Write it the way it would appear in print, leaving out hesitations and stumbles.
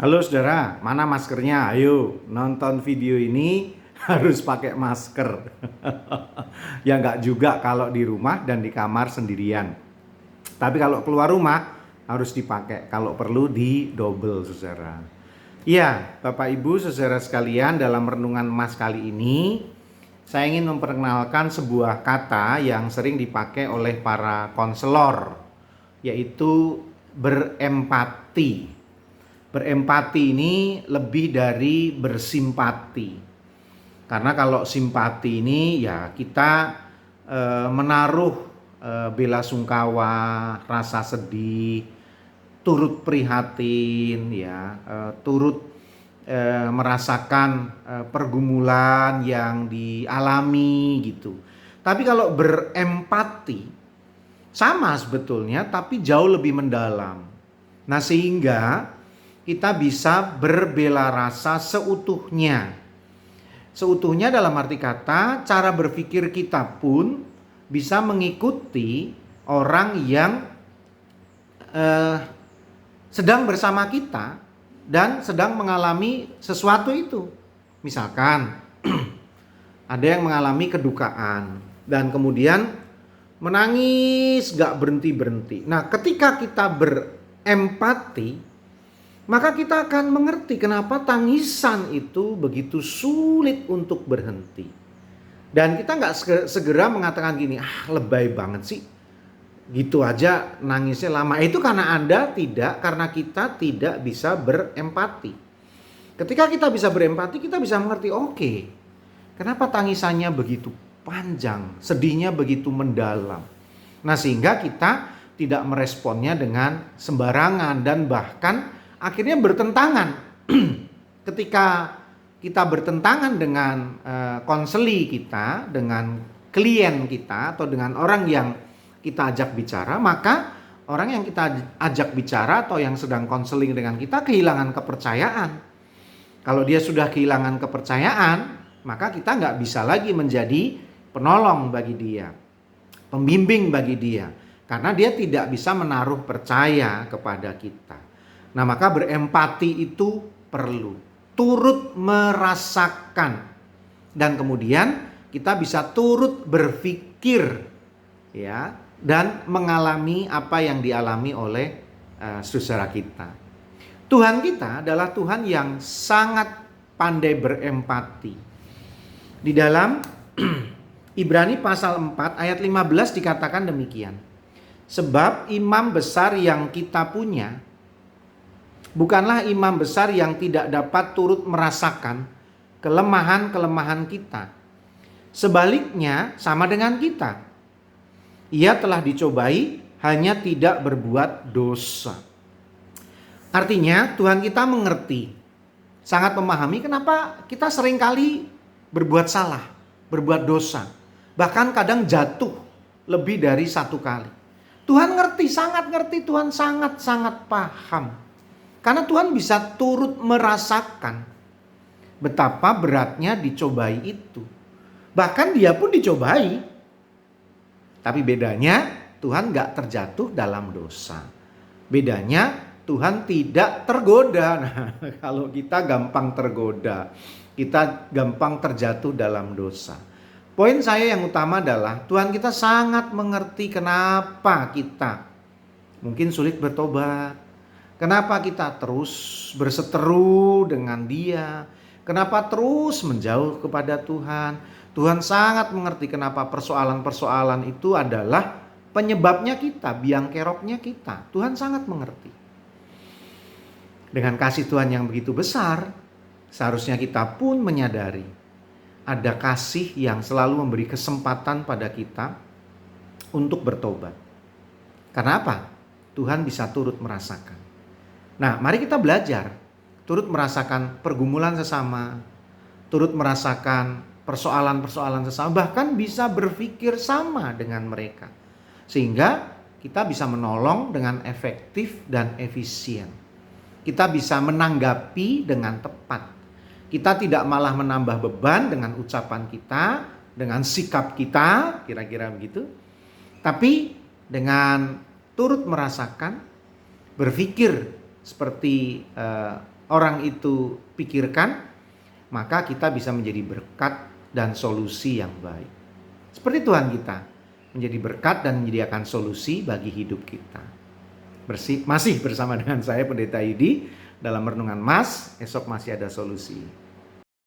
Halo saudara, mana maskernya? Ayo nonton video ini harus pakai masker. Ya nggak juga kalau di rumah dan di kamar sendirian. Tapi kalau keluar rumah harus dipakai. Kalau perlu di double saudara. Ya, Bapak Ibu saudara sekalian, dalam renungan Mas kali ini saya ingin memperkenalkan sebuah kata yang sering dipakai oleh para konselor, yaitu berempati. Berempati ini lebih dari bersimpati. Karena kalau simpati ini ya kita menaruh bela sungkawa, rasa sedih, turut prihatin ya, turut merasakan pergumulan yang dialami gitu. Tapi kalau berempati sama sebetulnya tapi jauh lebih mendalam. Nah, sehingga kita bisa berbela rasa seutuhnya. Seutuhnya dalam arti kata, cara berpikir kita pun bisa mengikuti orang yang sedang bersama kita dan sedang mengalami sesuatu itu. Misalkan ada yang mengalami kedukaan dan kemudian menangis gak berhenti-berhenti. Nah, ketika kita berempati, maka kita akan mengerti kenapa tangisan itu begitu sulit untuk berhenti. Dan kita nggak segera mengatakan gini, lebay banget sih, gitu aja nangisnya lama. Itu karena karena kita tidak bisa berempati. Ketika kita bisa berempati, kita bisa mengerti, oke, kenapa tangisannya begitu panjang, sedihnya begitu mendalam. Nah, sehingga kita tidak meresponnya dengan sembarangan dan bahkan akhirnya bertentangan. Ketika kita bertentangan dengan konseli kita, dengan klien kita atau dengan orang yang kita ajak bicara, maka orang yang kita ajak bicara atau yang sedang konseling dengan kita kehilangan kepercayaan. Kalau dia sudah kehilangan kepercayaan, maka kita nggak bisa lagi menjadi penolong bagi dia, pembimbing bagi dia, karena dia tidak bisa menaruh percaya kepada kita. Nah, maka berempati itu perlu, turut merasakan, dan kemudian kita bisa turut berpikir ya, dan mengalami apa yang dialami oleh saudara kita. Tuhan kita adalah Tuhan yang sangat pandai berempati. Di dalam Ibrani pasal 4 ayat 15 dikatakan demikian. Sebab imam besar yang kita punya bukanlah imam besar yang tidak dapat turut merasakan kelemahan-kelemahan kita. Sebaliknya sama dengan kita. Ia telah dicobai, hanya tidak berbuat dosa. Artinya Tuhan kita mengerti, sangat memahami kenapa kita seringkali berbuat salah, berbuat dosa. Bahkan kadang jatuh lebih dari satu kali. Tuhan ngerti, sangat ngerti, Tuhan sangat-sangat paham. Karena Tuhan bisa turut merasakan betapa beratnya dicobai itu. Bahkan dia pun dicobai. Tapi bedanya Tuhan gak terjatuh dalam dosa. Bedanya Tuhan tidak tergoda. Nah, kalau kita gampang tergoda, kita gampang terjatuh dalam dosa. Poin saya yang utama adalah Tuhan kita sangat mengerti kenapa kita mungkin sulit bertobat. Kenapa kita terus berseteru dengan Dia? Kenapa terus menjauh kepada Tuhan? Tuhan sangat mengerti kenapa persoalan-persoalan itu adalah penyebabnya kita, biang keroknya kita. Tuhan sangat mengerti. Dengan kasih Tuhan yang begitu besar, seharusnya kita pun menyadari ada kasih yang selalu memberi kesempatan pada kita untuk bertobat. Karena apa? Tuhan bisa turut merasakan. Nah, mari kita belajar turut merasakan pergumulan sesama, turut merasakan persoalan-persoalan sesama, bahkan bisa berpikir sama dengan mereka. Sehingga kita bisa menolong dengan efektif dan efisien. Kita bisa menanggapi dengan tepat. Kita tidak malah menambah beban dengan ucapan kita, dengan sikap kita, kira-kira begitu. Tapi dengan turut merasakan, berpikir seperti orang itu pikirkan, maka kita bisa menjadi berkat dan solusi yang baik. Seperti Tuhan kita, menjadi berkat dan menyediakan solusi bagi hidup kita. Masih bersama dengan saya Pendeta Yudi dalam Renungan Mas, esok masih ada solusi.